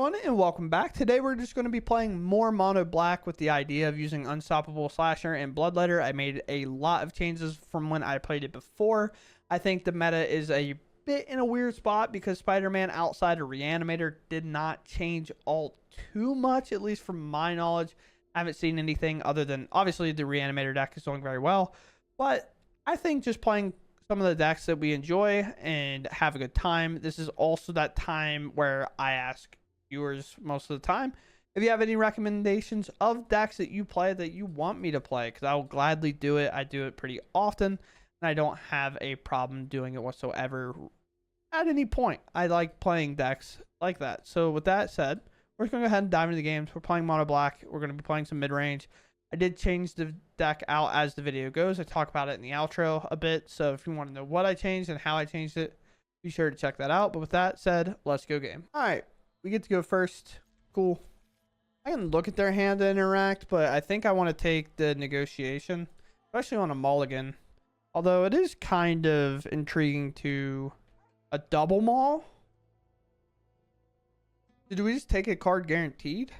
everyone, and welcome back. Today we're just going to be playing more mono black with the idea of using Unstoppable Slasher and Bloodletter. I made a lot of changes from when I played it before. I think the meta is a bit in a weird spot because Spider-Man outside of Reanimator did not change all too much, at least from my knowledge. I haven't seen anything other than, obviously, the Reanimator deck is doing very well. But I think just playing some of the decks that we enjoy and have a good time. This is also that time where I ask viewers most of the time if you have any recommendations of decks that you play that you want me to play, because I will gladly do it. I do it pretty often, and I don't have a problem doing it whatsoever at any point. I like playing decks like that. So with that said, we're just going to go ahead and dive into the games. We're playing mono black. We're going to be playing some mid-range. I did change the deck out as the video goes. I talk about it in the outro a bit. So if you want to know what I changed and how I changed it, be sure to check that out. But with that said, let's go game. All right. We get to go first. Cool. I can look at their hand to interact, but I think I want to take the negotiation, especially on a mulligan. Although it is kind of intriguing to a double maul. Did we just take a card guaranteed?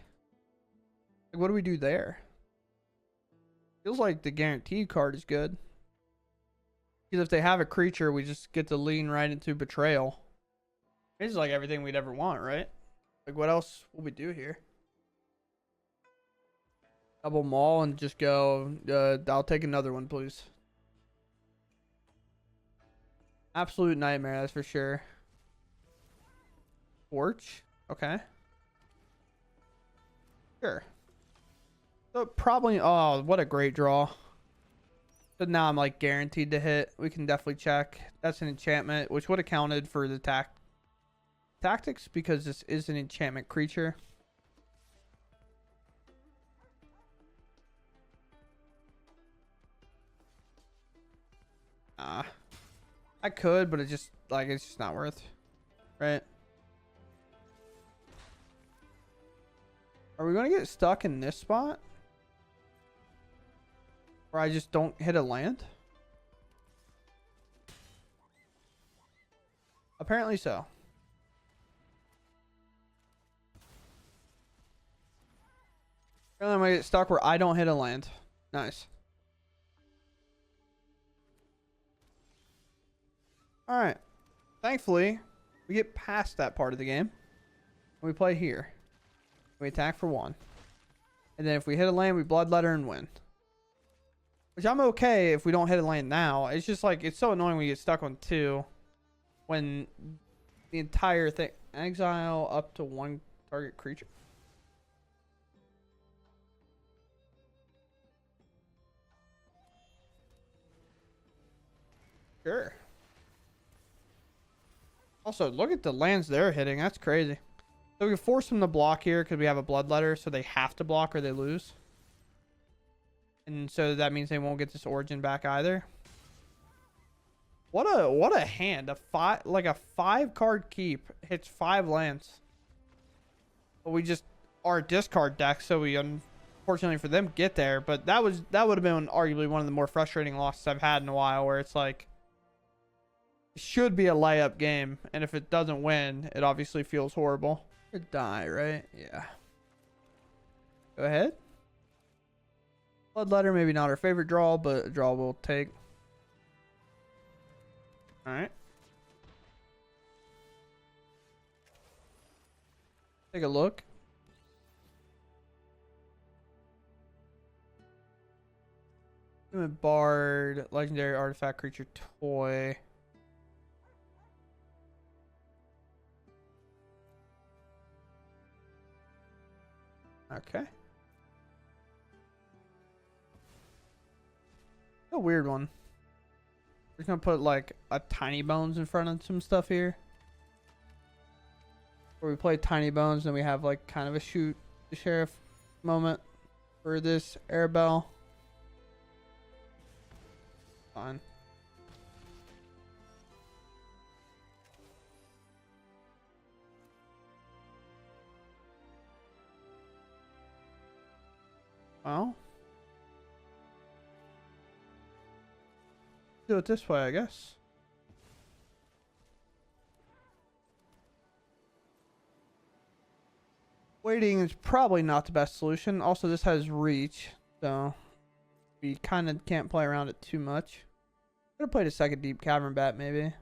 Like, what do we do there? Feels like the guaranteed card is good. Because if they have a creature, we just get to lean right into betrayal. It's like everything we'd ever want, right? Like, what else will we do here? Double maul and just go, I'll take another one, please. Absolute nightmare, that's for sure. Torch. Okay. Sure. So probably, oh, what a great draw. So now I'm like guaranteed to hit. We can definitely check. That's an enchantment, which would have counted for the tactics because this is an enchantment creature. I could, but it's just not worth, right? Are we going to get stuck in this spot? Or I just don't hit a land? Apparently so. Apparently I'm gonna get stuck where I don't hit a land. Nice. Alright. Thankfully, we get past that part of the game. We play here. We attack for 1. And then if we hit a land, we bloodletter and win. Which I'm okay if we don't hit a land now. It's just like, it's so annoying when you get stuck on 2. When the entire thing... Exile up to 1 target creature. Sure. Also, look at the lands they're hitting. That's crazy. So we can force them to block here because we have a bloodletter, so they have to block or they lose. And so that means they won't get this origin back either. What a hand. A 5 card keep hits 5 lands. But we just our discard deck, so we unfortunately for them get there. But that would have been arguably one of the more frustrating losses I've had in a while, where it's like it should be a layup game, and if it doesn't win, it obviously feels horrible. Die, right? Yeah. Go ahead. Bloodletter, maybe not our favorite draw, but a draw we'll take. Alright. Take a look. Human Bard, legendary artifact creature toy. Okay. A weird one. We're just gonna put like a tiny bones in front of some stuff here. Where we play tiny bones and we have like kind of a shoot the sheriff moment for this Arabelle. Fine. Well, do it this way, I guess. Waiting is probably not the best solution. Also, this has reach, so we kind of can't play around it too much. Could have played a second Deep Cavern Bat, maybe.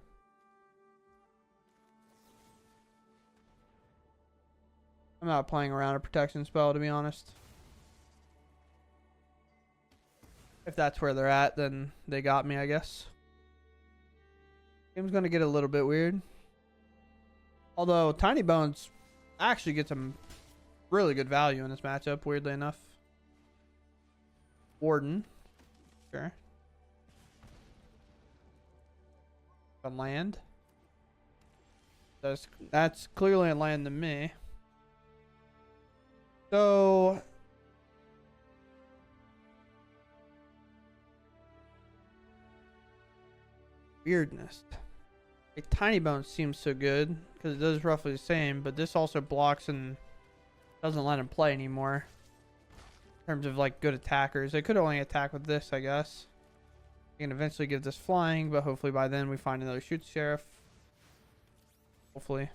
I'm not playing around a protection spell, to be honest. If that's where they're at, then they got me, I guess. Game's gonna get a little bit weird. Although Tiny Bones actually gets some really good value in this matchup, weirdly enough. Warden. Sure. A land. That's clearly a land to me. So weirdness. A Tiny Bone seems so good because it does roughly the same, but this also blocks and doesn't let him play anymore. In terms of like good attackers, they could only attack with this, I guess. You can eventually give this flying, but hopefully by then we find another shoot sheriff. Hopefully.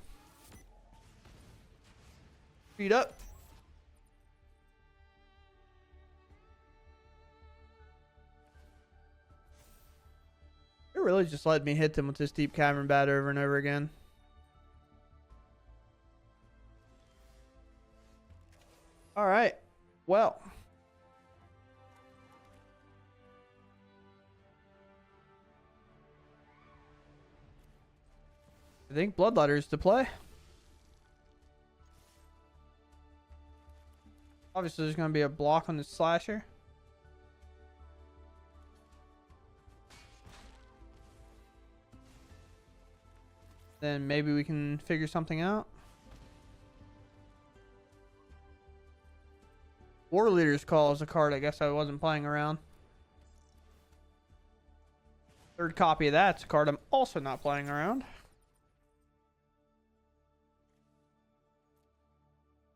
Speed up. It really just let me hit them with this Deep Cavern Bat over and over again. Alright. Well. I think Bloodletter's to play. Obviously, there's going to be a block on the slasher. Then maybe we can figure something out. War Leader's Call is a card I guess I wasn't playing around. Third copy of that's a card I'm also not playing around.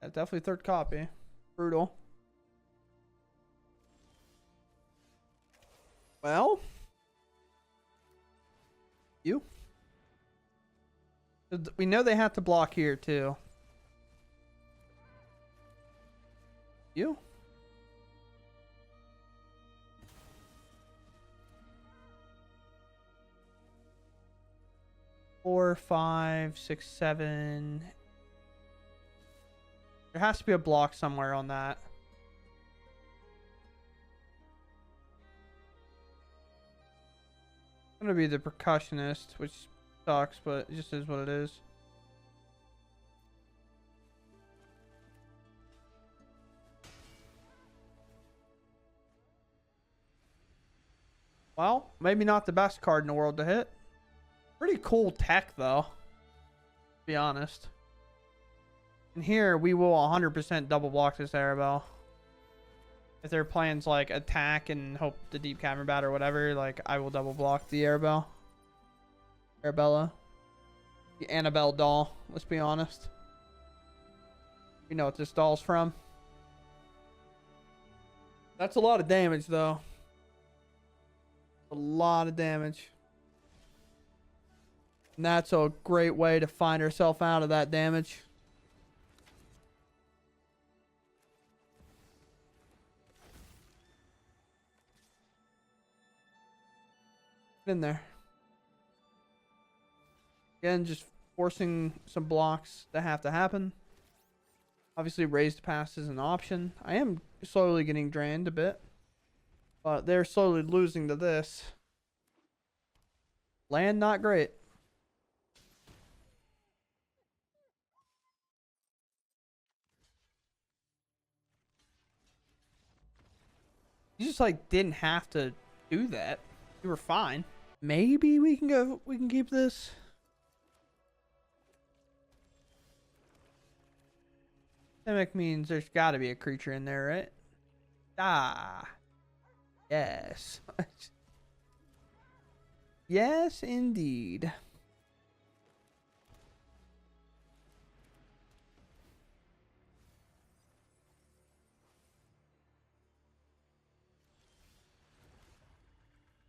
That's definitely third copy. Brutal. Well. You. We know they have to block here too. You. Four, 5, 6, 7. There has to be a block somewhere on that. I'm gonna be the percussionist, which sucks, but it just is what it is. Well, maybe not the best card in the world to hit. Pretty cool tech, though. To be honest. And here, we will 100% double block this Arabelle. If their plans like attack and hope the Deep Cavern Bat or whatever, like I will double block the Arabelle. Arabella. The Annabelle doll, let's be honest. We know what this doll's from. That's a lot of damage, though. A lot of damage. And that's a great way to find herself out of that damage. In there. Again, just forcing some blocks that have to happen. Obviously, raised pass is an option. I am slowly getting drained a bit. But they're slowly losing to this. Land not great. You just like didn't have to do that. You were fine. Maybe we can keep this. Systemic means there's got to be a creature in there, right? Ah. Yes. Yes, indeed.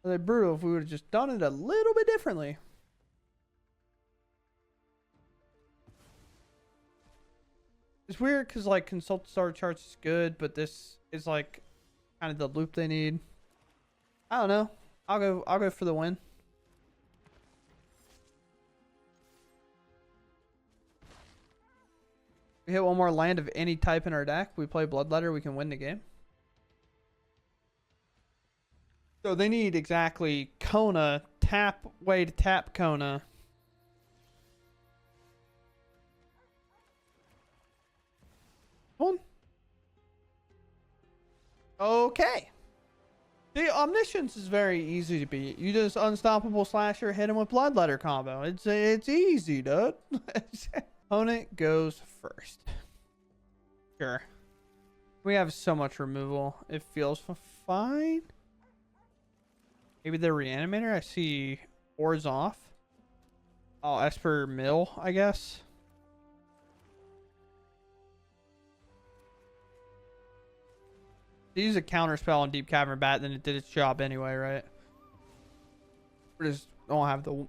It'd be brutal if we would have just done it a little bit differently. It's weird because like consult star charts is good, but this is like kind of the loop they need. I don't know. I'll go for the win. We hit one more land of any type in our deck. We play Bloodletter, we can win the game. So they need exactly Kona, tap, way to tap Kona. One. Okay. The Omniscience is very easy to beat. You just Unstoppable Slasher, hit him with Bloodletter combo. It's easy, dude. Opponent goes first. Sure. We have so much removal. It feels fine. Maybe the Reanimator. I see Oars off. Oh, Esper Mill, I guess. They use a counter spell on Deep Cavern Bat, then it did its job anyway, right? We just don't have the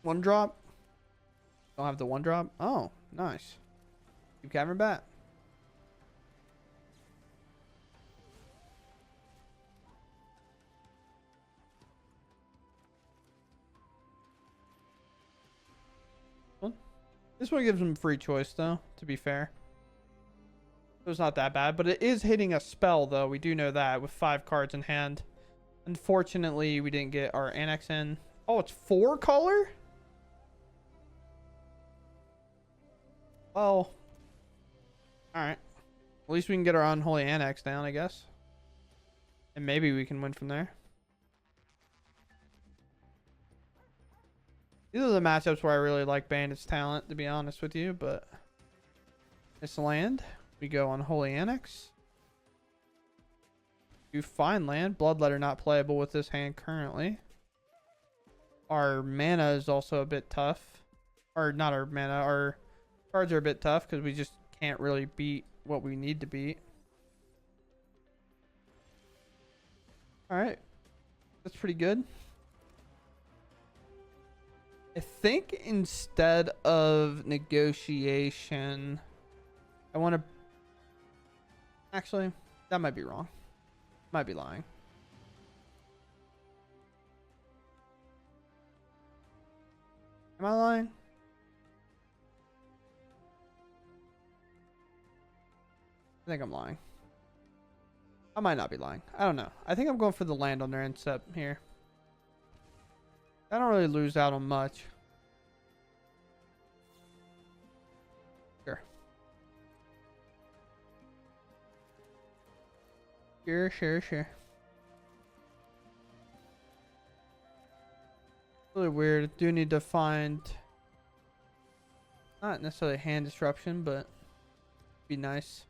one drop. Don't have the one drop. Oh, nice. Deep Cavern Bat. Well, this one gives them free choice, though, to be fair. So it's not that bad, but it is hitting a spell, though. We do know that with 5 cards in hand. Unfortunately, we didn't get our Annex in. Oh, it's 4 color? Well, alright. At least we can get our Unholy Annex down, I guess. And maybe we can win from there. These are the matchups where I really like Bandit's talent, to be honest with you, but this land, we go Unholy Annex. You find land. Bloodletter not playable with this hand currently. Our mana is also a bit tough. Or not our mana, our cards are a bit tough because we just can't really beat what we need to beat. Alright. That's pretty good. I think instead of negotiation, I want to... Actually, that might be wrong. Might be lying. Am I lying? I think I'm lying. I might not be lying. I don't know. I think I'm going for the land on their incept here. I don't really lose out on much. Sure. Sure. Really weird. Do need to find not necessarily hand disruption, but be nice.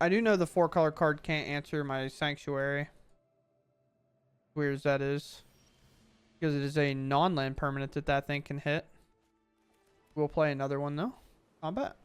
I do know the 4-color card can't answer my Sanctuary. Weird as that is. Because it is a non-land permanent that thing can hit. We'll play another one though. Combat.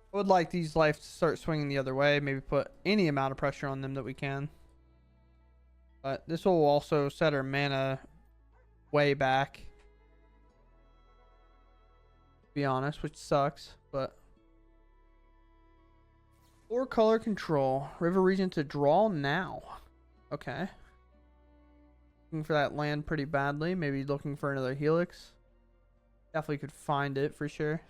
I would like these life to start swinging the other way. Maybe put any amount of pressure on them that we can. But this will also set our mana way back. To be honest, which sucks. But 4-color control. River Regent to draw now. Okay. Looking for that land pretty badly. Maybe looking for another Helix. Definitely could find it for sure.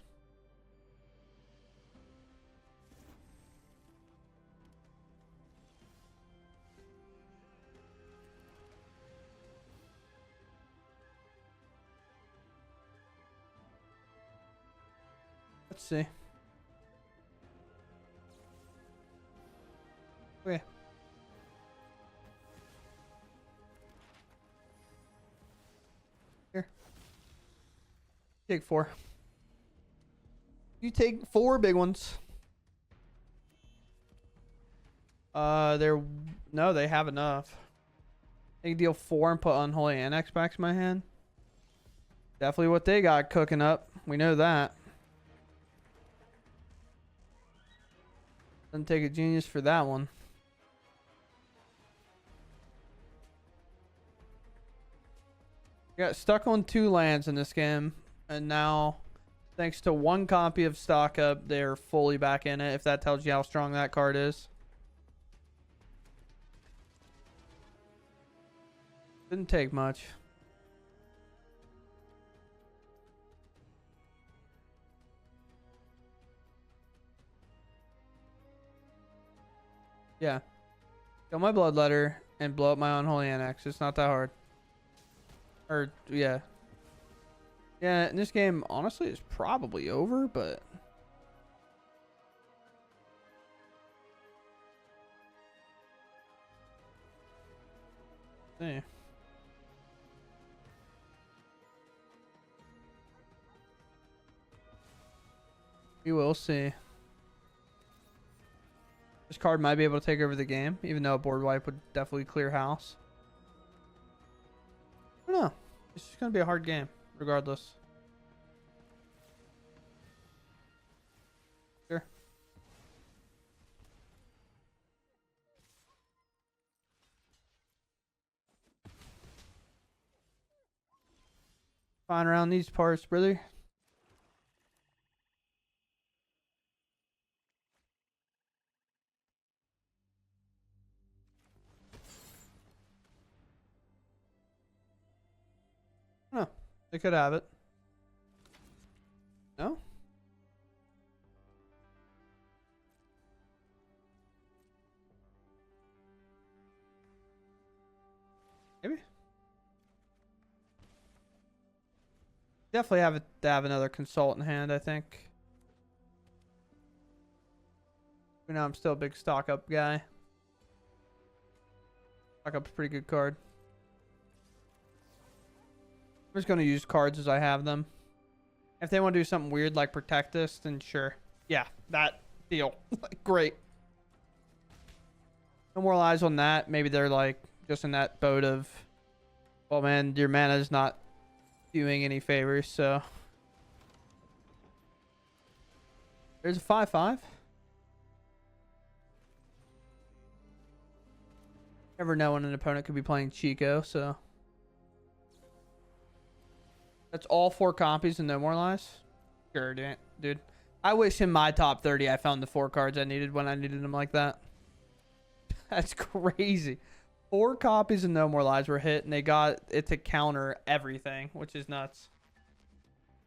Let's see. Okay. Here. Take 4. You take 4 big ones. No, they have enough. They can deal 4 and put Unholy Annex back to my hand. Definitely what they got cooking up. We know that. Doesn't take a genius for that one. Got stuck on 2 lands in this game, and now, thanks to 1 copy of stock up, they're fully back in it, if that tells you how strong that card is. Didn't take much. Yeah. Kill my Bloodletter and blow up my Unholy Annex. It's not that hard. Or, yeah. Yeah, in this game, honestly, it's probably over, but... See. We will see. This card might be able to take over the game, even though a board wipe would definitely clear house. I don't know. It's just going to be a hard game, regardless. Sure. Fine around these parts, brother. No, they could have it. No? Maybe. Definitely have to have another consult in hand, I think. You know, I'm still a big stock up guy. Stock up's a pretty good card. I'm just going to use cards as I have them. If they want to do something weird like protect this, then sure. Yeah, that deal. Great. No more lies on that. Maybe they're like just in that boat of, well, man, your mana is not doing any favors, so. There's a 5/5. Never know when an opponent could be playing Chico, so. That's all 4 copies and no more lies? Sure, dude. I wish in my top 30 I found the 4 cards I needed when I needed them like that. That's crazy. 4 copies and no more lies were hit, and they got it to counter everything, which is nuts.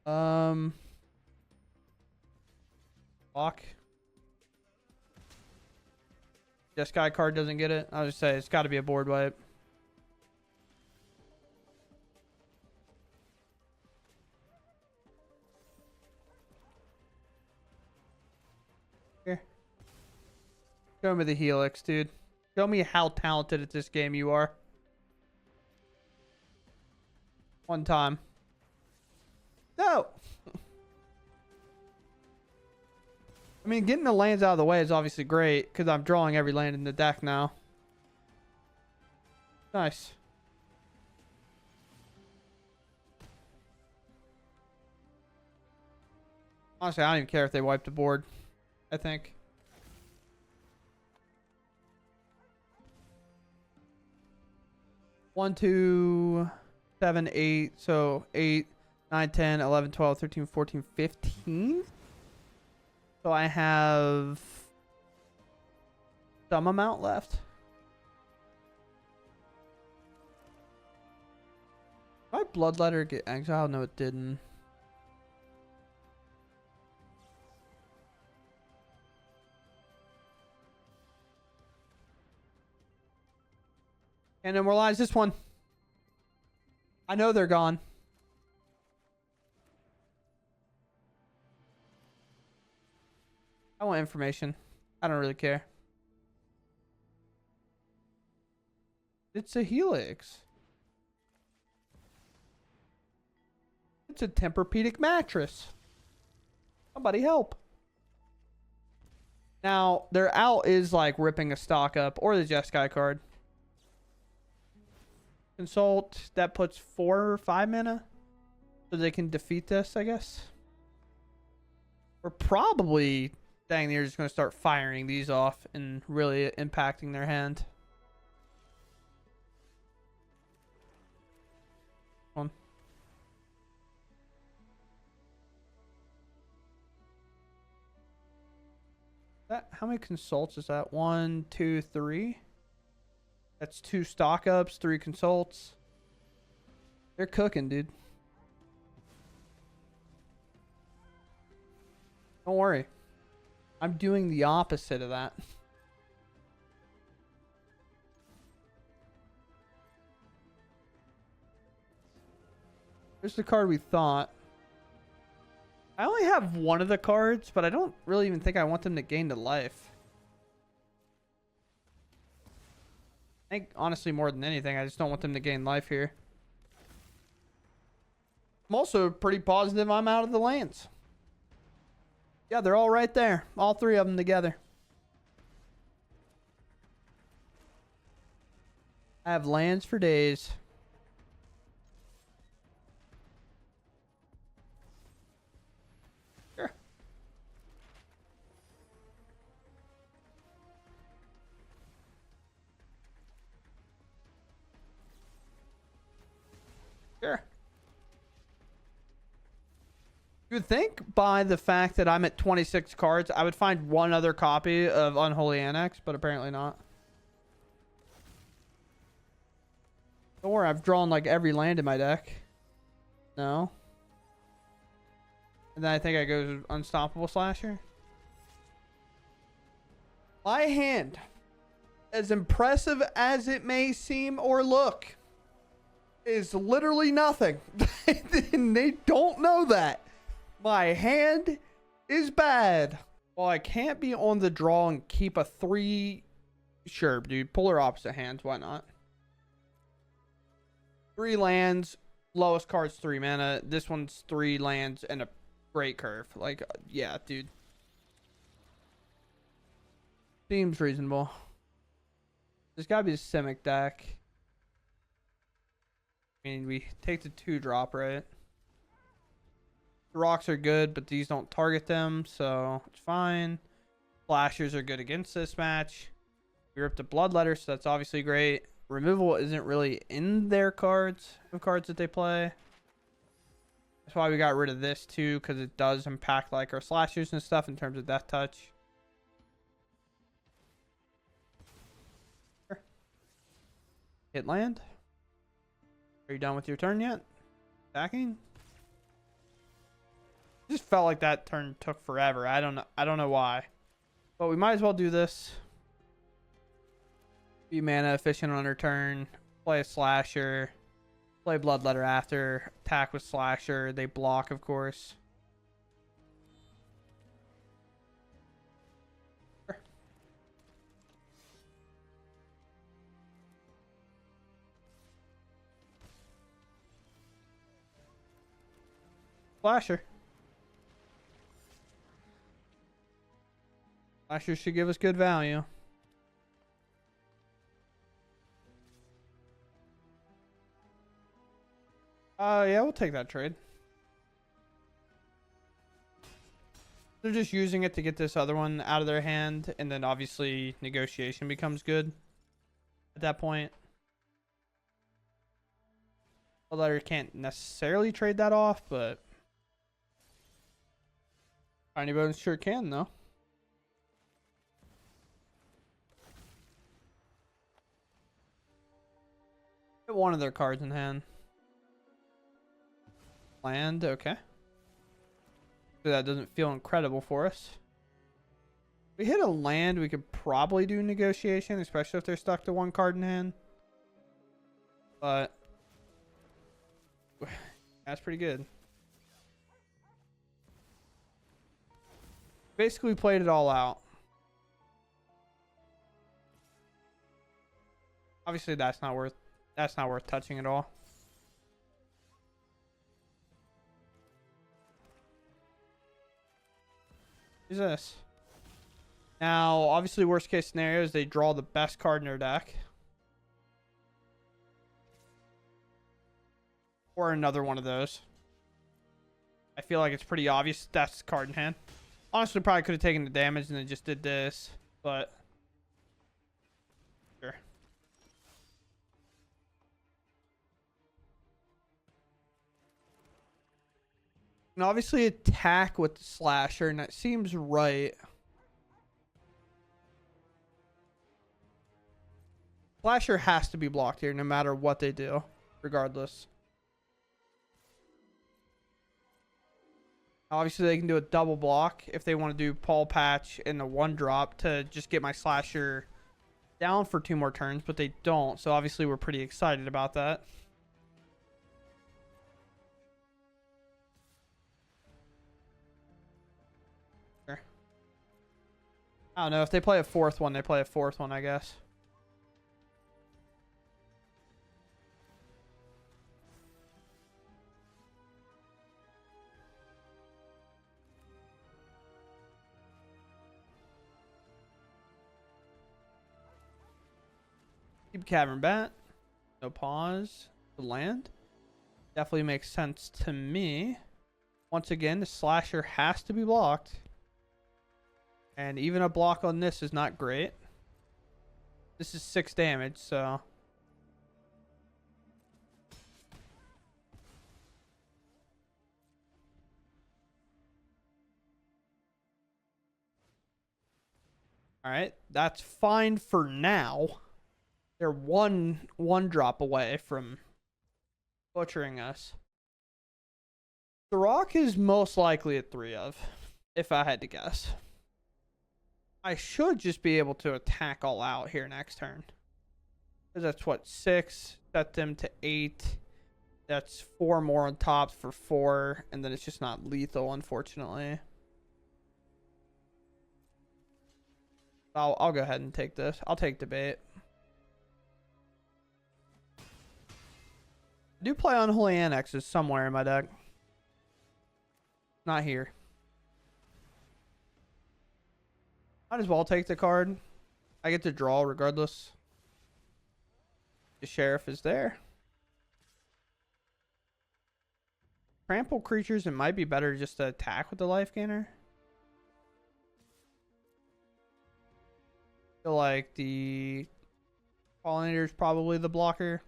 Lock. Jeskai card doesn't get it. I'll just say it's got to be a board wipe. Here. Show me the Helix, dude. Show me how talented at this game you are. One time. No! I mean, getting the lands out of the way is obviously great, because I'm drawing every land in the deck now. Nice. Honestly, I don't even care if they wipe the board, I think. One, 2, 7, 8. So 8, 9, 10, 11, 12, 13, 14, 15. So I have some amount left. Did my Bloodletter get exiled? No, it didn't. And immortalize this one. I know they're gone. I want information. I don't really care. It's a Helix. It's a Tempur-Pedic mattress. Somebody help. Now, their out is like ripping a stock up or the Jeskai card. Consult, that puts 4 or 5 mana. So so they can defeat this, I guess. We're probably dang near just going to start firing these off and really impacting their hand. One. That, how many consults is that? 1, 2, 3. That's 2 stock ups, 3 consults. They're cooking, dude. Don't worry. I'm doing the opposite of that. Here's the card we thought. I only have one of the cards, but I don't really even think I want them to gain to life. I think, honestly, more than anything, I just don't want them to gain life here. I'm also pretty positive I'm out of the lands. Yeah, they're all right there. All 3 of them together. I have lands for days. Sure. Sure. You would think by the fact that I'm at 26 cards, I would find one other copy of Unholy Annex, but apparently not. Don't worry, I've drawn like every land in my deck. No. And then I think I go Unstoppable Slasher. My hand, as impressive as it may seem or look, is literally nothing. And they don't know that. My hand is bad. Well, I can't be on the draw and keep a 3. Sure, dude. Polar opposite hands. Why not? 3 lands. Lowest card's 3 mana. This one's 3 lands and a great curve. Like, yeah, dude. Seems reasonable. There's gotta be a Simic deck. I mean, we take the 2-drop, right? The rocks are good, but these don't target them, so it's fine. Flashers are good against this match. We ripped a Bloodletter, so that's obviously great. Removal isn't really in their cards, the cards that they play. That's why we got rid of this too, because it does impact like our slashers and stuff in terms of death touch. Sure. Hit land. Are you done with your turn yet? Attacking? Just felt like that turn took forever. I don't know why. But we might as well do this. Be mana efficient on our turn. Play a slasher. Play Bloodletter after. Attack with slasher. They block, of course. Sure. Slasher. Slasher should give us good value. Yeah, we'll take that trade. They're just using it to get this other one out of their hand, and then obviously negotiation becomes good at that point. A letter can't necessarily trade that off, but Tiny Bones sure can, though. Get one of their cards in hand. Land, okay. So that doesn't feel incredible for us. If we hit a land, we could probably do negotiation, especially if they're stuck to 1 card in hand. But that's pretty good. Basically played it all out. Obviously that's not worth touching at all. Who's this? Now, obviously, worst case scenario is they draw the best card in their deck. Or another one of those. I feel like it's pretty obvious that's the card in hand. Honestly, probably could have taken the damage and then just did this, but sure. And obviously attack with the slasher, and that seems right. Slasher has to be blocked here no matter what they do, regardless. Obviously, they can do a double block if they want to do Paul Patch and the one drop to just get my slasher down for 2 more turns, but they don't. So obviously, we're pretty excited about that. Sure. I don't know. If they play a 4th one, they play a 4th one, I guess. Keep Cavern Bat. No pause. The land. Definitely makes sense to me. Once again, the slasher has to be blocked. And even a block on this is not great. This is 6 damage, so... Alright, that's fine for now. They're one drop away from butchering us. The Rock is most likely a 3 of, if I had to guess. I should just be able to attack all out here next turn. Because that's what, 6. Set them to 8. That's 4 more on top for 4. And then it's just not lethal, unfortunately. I'll go ahead and take this. I'll take the bait. I do play Unholy Annexes somewhere in my deck. Not here. Might as well take the card. I get to draw regardless. The Sheriff is there. Trample creatures, it might be better just to attack with the life gainer. I feel like the Pollinator is probably the blocker.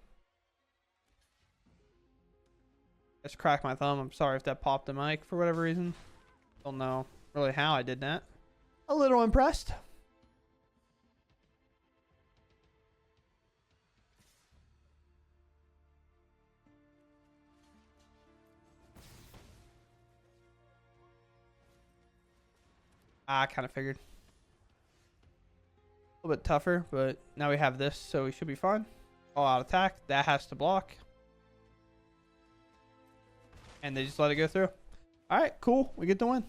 Just cracked my thumb. I'm sorry if that popped the mic for whatever reason. Don't know really how I did that. A little impressed. I kind of figured. A little bit tougher, but now we have this, so we should be fine. All out attack. That has to block. And they just let it go through. All right, cool. We get the win.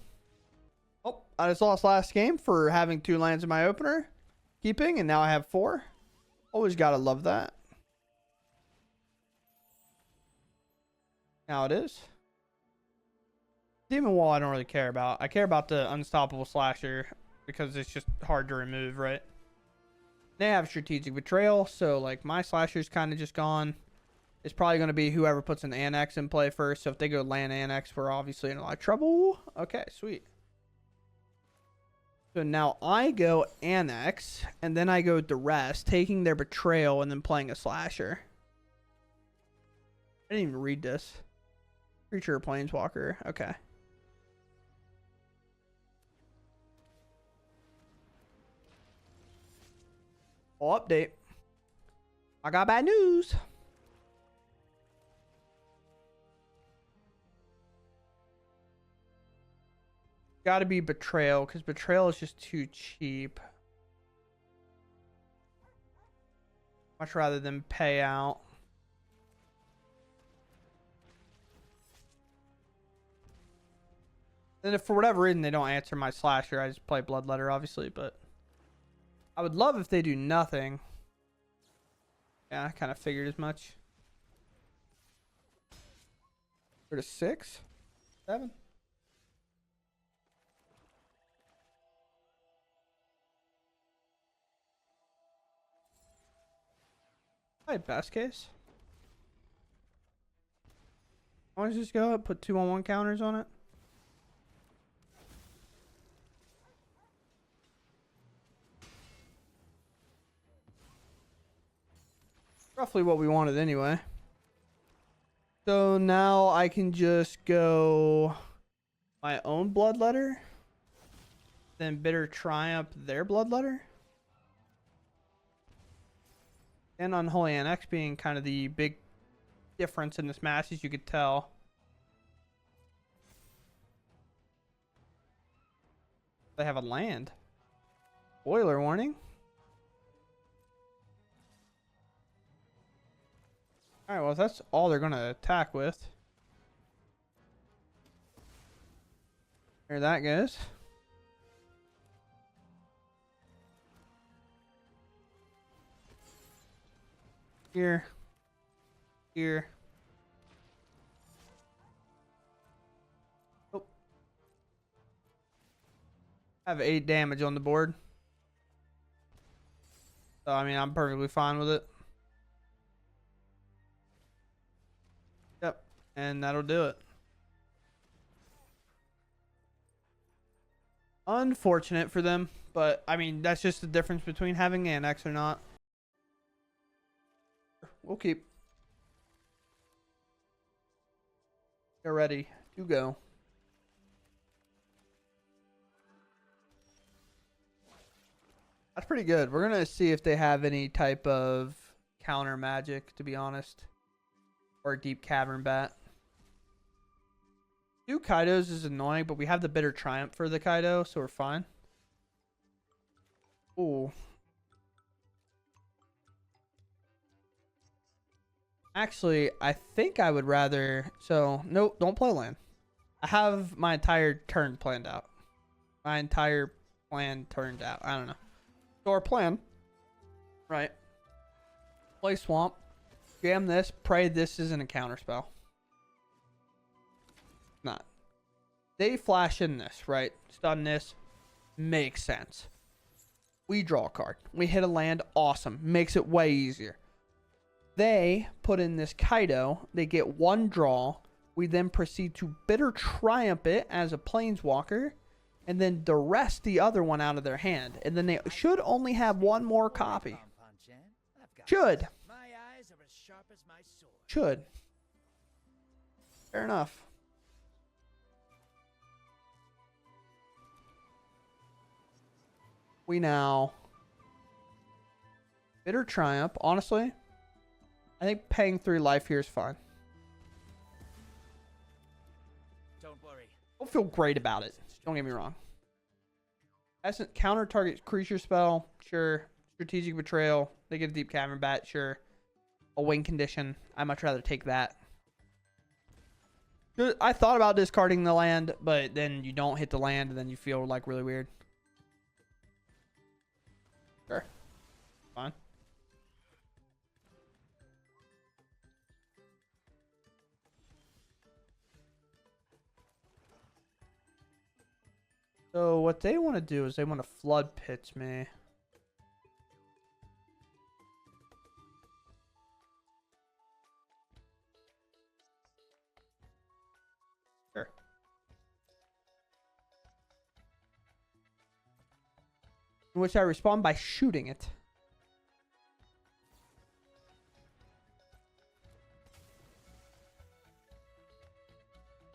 Oh, I just lost last game for having 2 lands in my opener. Keeping, and now I have 4. Always got to love that. Now it is. Demon Wall I don't really care about. I care about the Unstoppable Slasher because it's just hard to remove, right? They have Strategic Betrayal, so like my Slasher's kind of just gone. It's probably going to be whoever puts an Annex in play first. So if they go land Annex, we're obviously in a lot of trouble. Okay, sweet. So now I go Annex, and then I go Duress, taking their Betrayal and then playing a Slasher. I didn't even read this. Creature or Planeswalker. Okay. Well, update. I got bad news. Got to be Betrayal, because Betrayal is just too cheap. Much rather than pay out. And if for whatever reason they don't answer my Slasher, I just play Bloodletter, obviously, but I would love if they do nothing. Yeah, I kind of figured as much. Go to 6, 7. Alright, best case. I want to just go up, put 2/1 counters on it. roughly what we wanted anyway. So now I can just go my own bloodletter, then Bitter Triumph their bloodletter. And Unholy Annex being kind of the big difference in this match, as you could tell. They have a land. Spoiler warning. Alright, well, that's all they're going to attack with. There that goes. Here. Here. Oh. I have 8 damage on the board. So, I mean, I'm perfectly fine with it. Yep. And that'll do it. Unfortunate for them. But, I mean, that's just the difference between having Annex or not. We'll keep. Get ready to go. That's pretty good. We're going to see if they have any type of counter magic, to be honest. Or a deep cavern bat. 2 Kaidos is annoying, but we have the Bitter Triumph for the Kaido, so we're fine. Ooh. Actually, I think I would rather... So, no, don't play land. I have my entire turn planned out. My entire plan turned out. I don't know. So our plan, right? Play Swamp. Jam this. Pray this isn't a counter spell. Not. They flash in this, right? Stun this. Makes sense. We draw a card. We hit a land. Awesome. Makes it way easier. They put in this Kaido. They get 1 draw. We then proceed to Bitter Triumph it as a Planeswalker. And then duress the other one out of their hand. And then they should only have 1 more copy. Should. Should. Fair enough. We now... Bitter Triumph. Honestly... I think paying 3 life here is fine. Don't worry. Don't feel great about it. Don't get me wrong. Essence counter target creature spell, sure. Strategic Betrayal. They get a Deep Cavern Bat, sure. A win condition. I'd much rather take that. I thought about discarding the land, but then you don't hit the land, and then you feel like really weird. Sure. Fine. So what they want to do is they want to flood pitch me. Sure. In which I respond by shooting it.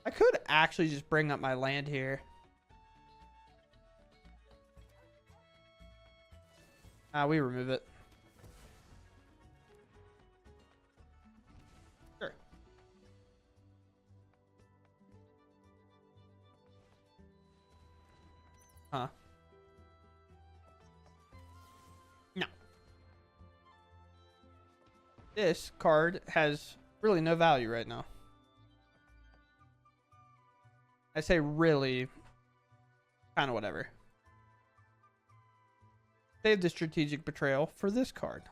I could actually just bring up my land here. We remove it. Sure. Huh. No. This card has really no value right now. I say really, kind of whatever. Save the Strategic Betrayal for this card.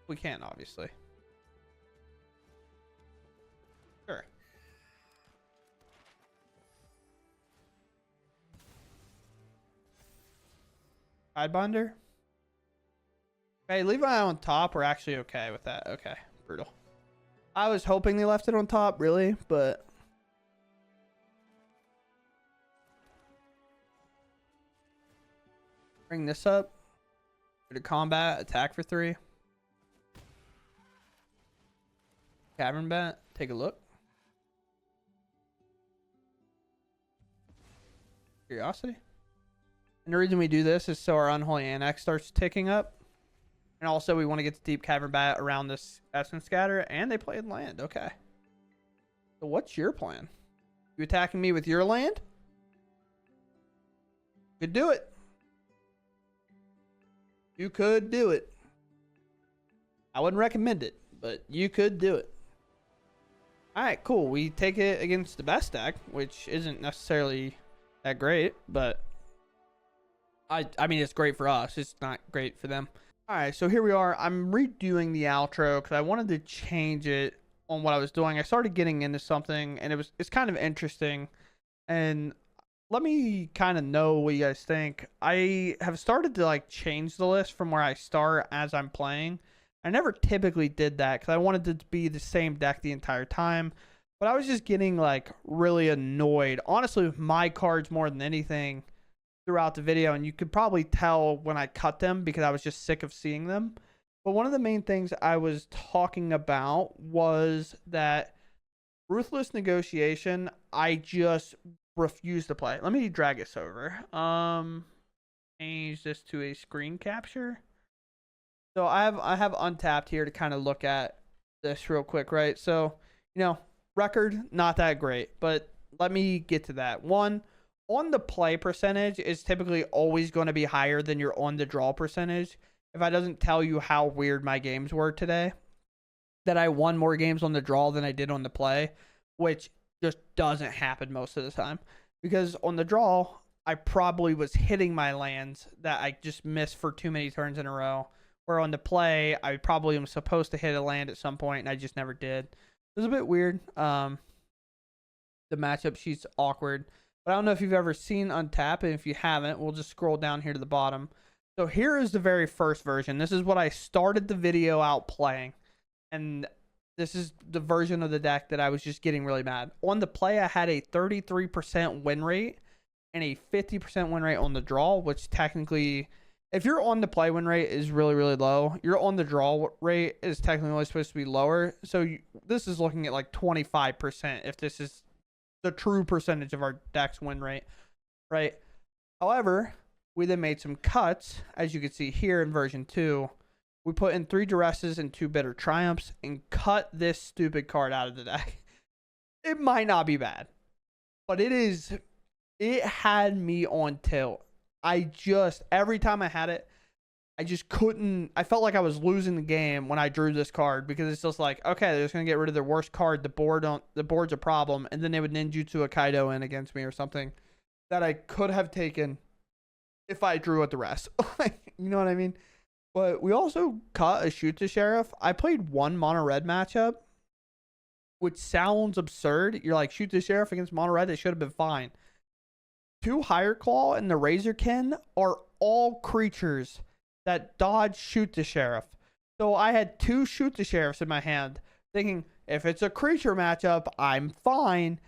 We can, obviously. Sure. Tidebinder. Hey, Levi on top. We're actually okay with that. Okay. Brutal. I was hoping they left it on top, really, but... Bring this up. Go to combat. Attack for 3. Cavern Bat. Take a look. Curiosity. And the reason we do this is so our Unholy Annex starts ticking up. And also we want to get the Deep Cavern Bat around this Essence Scatter. And they played land. Okay. So what's your plan? You attacking me with your land? You could do it. You could do it. I wouldn't recommend it, but you could do it. Alright, cool. We take it against the best deck, which isn't necessarily that great, but I mean, it's great for us. It's not great for them. Alright, so here we are. I'm redoing the outro because I wanted to change it on what I was doing. I started getting into something, and it's kind of interesting. And let me kind of know what you guys think. I have started to like change the list from where I start as I'm playing. I never typically did that because I wanted it to be the same deck the entire time. But I was just getting like really annoyed, honestly, with my cards more than anything throughout the video. And you could probably tell when I cut them because I was just sick of seeing them. But one of the main things I was talking about was that Ruthless Negotiation, I just refuse to play. Let me drag this over. Change this to a screen capture. So I have Untapped here to kind of look at this real quick, right? So, you know, record not that great, but let me get to that. One, on the play percentage is typically always going to be higher than your on the draw percentage. If I doesn't tell you how weird my games were today, that I won more games on the draw than I did on the play, which just doesn't happen most of the time. Because on the draw, I probably was hitting my lands that I just missed for too many turns in a row. Where on the play, I probably am supposed to hit a land at some point, and I just never did. It was a bit weird. The matchup sheet's awkward. But I don't know if you've ever seen Untap, and if you haven't, we'll just scroll down here to the bottom. So here is the very first version. This is what I started the video out playing. And this is the version of the deck that I was just getting really mad. On the play, I had a 33% win rate and a 50% win rate on the draw, which technically, if your on the play win rate is really, really low, your on the draw rate is technically only supposed to be lower. So this is looking at like 25% if this is the true percentage of our deck's win rate, right? However, we then made some cuts, as you can see here in version 2. We put in 3 Duresses and 2 Bitter Triumphs and cut this stupid card out of the deck. It might not be bad, but it had me on tilt. Every time I had it, I just couldn't. I felt like I was losing the game when I drew this card because it's just like, okay, they're just gonna get rid of their worst card. The board's a problem, and then they would ninjutsu a Kaido in against me or something that I could have taken if I drew at the rest. You know what I mean? But we also cut a Shoot the Sheriff. I played one mono red matchup, which sounds absurd. You're like, Shoot the Sheriff against mono red, they should have been fine. 2 Higher Claw and the Razorkin are all creatures that dodge Shoot the Sheriff. So I had 2 Shoot the Sheriffs in my hand, thinking if it's a creature matchup, I'm fine.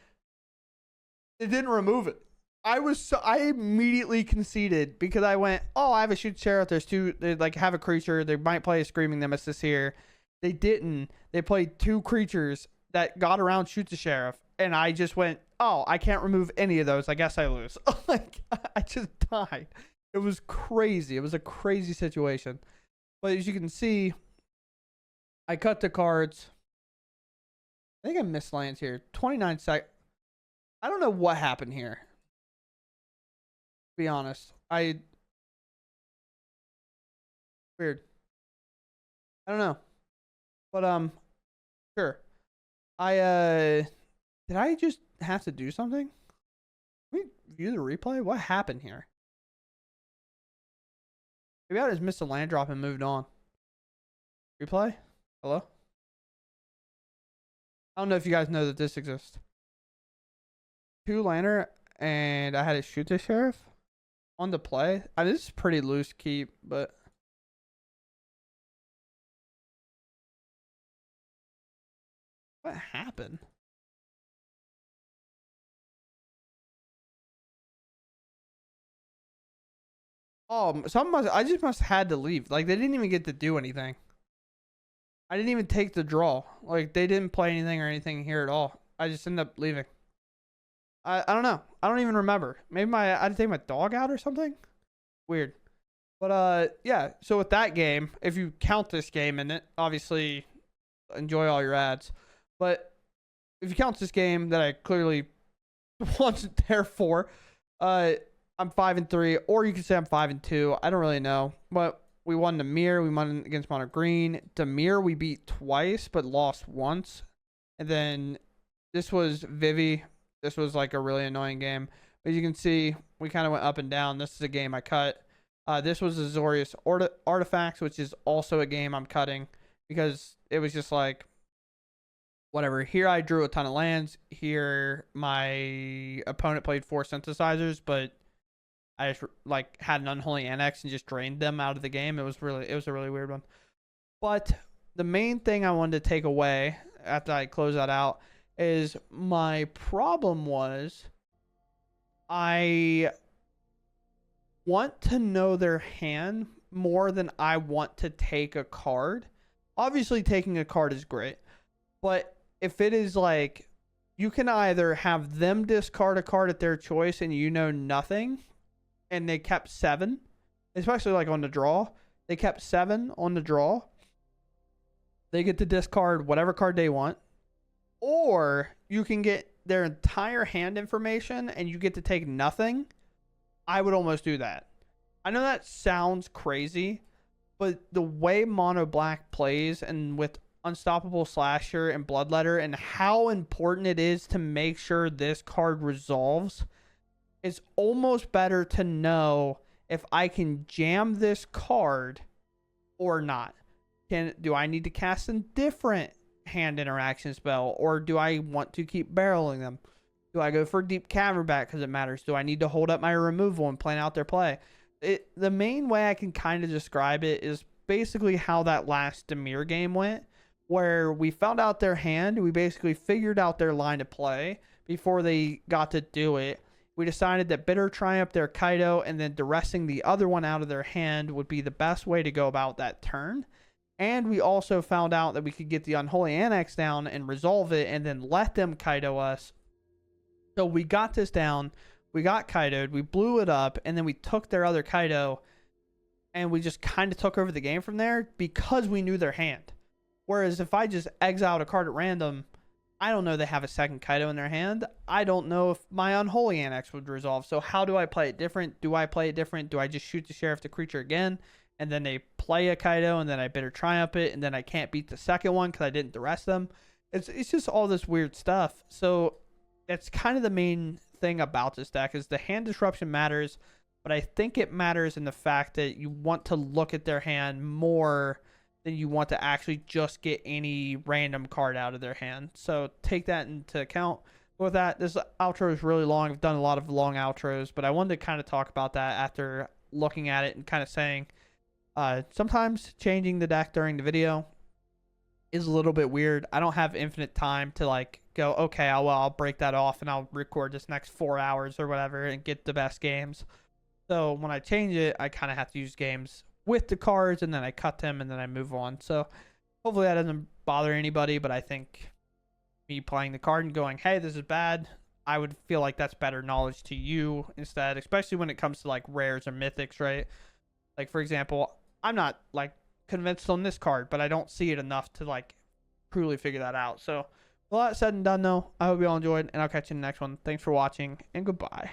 It didn't remove it. I immediately conceded because I went, oh, I have a Shoot Sheriff. There's 2. They like have a creature. They might play a Screaming Nemesis here. They didn't. They played 2 creatures that got around Shoot the Sheriff, and I just went, oh, I can't remove any of those. I guess I lose. Like I just died. It was crazy. It was a crazy situation. But as you can see, I cut the cards. I think I missed lands here. 29 seconds. I don't know what happened here. Be honest, weird. I don't know, but sure. Did I just have to do something? Can we view the replay? What happened here? Maybe I just missed a land drop and moved on. Replay? Hello? I don't know if you guys know that this exists. 2 lander, and I had to Shoot the Sheriff on the play. I mean, this is pretty loose keep, but what happened? Oh, I just must have had to leave. Like, they didn't even get to do anything. I didn't even take the draw. Like, they didn't play anything or anything here at all. I just ended up leaving. I don't know. I don't even remember. Maybe I had to take my dog out or something. Weird. But yeah. So with that game, if you count this game in it, obviously enjoy all your ads. But if you count this game that I clearly wasn't there for, I'm 5-3, or you could say I'm 5-2. I don't really know. But we won the mirror. We won against Mono Green. Demir we beat twice, but lost once. And then this was Vivi. This was like a really annoying game. As you can see, we kind of went up and down. This is a game I cut. This was Azorius Artifacts, which is also a game I'm cutting because it was just like, whatever. Here I drew a ton of lands. Here my opponent played 4 synthesizers, but I just like had an Unholy Annex and just drained them out of the game. It was a really weird one. But the main thing I wanted to take away after I close that out is my problem was I want to know their hand more than I want to take a card. Obviously, taking a card is great, but if it is like you can either have them discard a card at their choice and you know nothing, and they kept 7, especially like on the draw, they kept 7 on the draw. They get to discard whatever card they want, or you can get their entire hand information and you get to take nothing. I would almost do that. I know that sounds crazy, but the way Mono Black plays and with Unstoppable Slasher and Bloodletter and how important it is to make sure this card resolves, it's almost better to know if I can jam this card or not. Do I need to cast a different hand interaction spell, or do I want to keep barreling them? Do I go for Deep Cavern back because it matters? Do I need to hold up my removal and plan out their play? The main way I can kind of describe it is basically how that last Demir game went, where we found out their hand. We basically figured out their line of play before they got to do it. We decided that Bitter Triumph their Kaido and then duressing the other one out of their hand would be the best way to go about that turn. And we also found out that we could get the Unholy Annex down and resolve it and then let them Kaido us. So we got this down. We got Kaido'd. We blew it up. And then we took their other Kaido. And we just kind of took over the game from there because we knew their hand. Whereas if I just exiled a card at random, I don't know they have a second Kaido in their hand. I don't know if my Unholy Annex would resolve. So how do I play it different? Do I play it different? Do I just shoot the Sheriff the creature again? And then they play a Kaido, and then I Bitter Triumph it, and then I can't beat the second one because I didn't duress them. It's just all this weird stuff. So that's kind of the main thing about this deck is the hand disruption matters, but I think it matters in the fact that you want to look at their hand more than you want to actually just get any random card out of their hand. So take that into account. With that, this outro is really long. I've done a lot of long outros, but I wanted to kind of talk about that after looking at it and kind of saying sometimes changing the deck during the video is a little bit weird. I don't have infinite time to like go, okay, I'll break that off and I'll record this next 4 hours or whatever and get the best games. So when I change it, I kind of have to use games with the cards and then I cut them and then I move on. So hopefully that doesn't bother anybody, but I think me playing the card and going, hey, this is bad, I would feel like that's better knowledge to you instead, especially when it comes to like rares or mythics, right? Like, for example, I'm not like convinced on this card, but I don't see it enough to like truly figure that out. So, with all that said and done though, I hope you all enjoyed, and I'll catch you in the next one. Thanks for watching, and goodbye.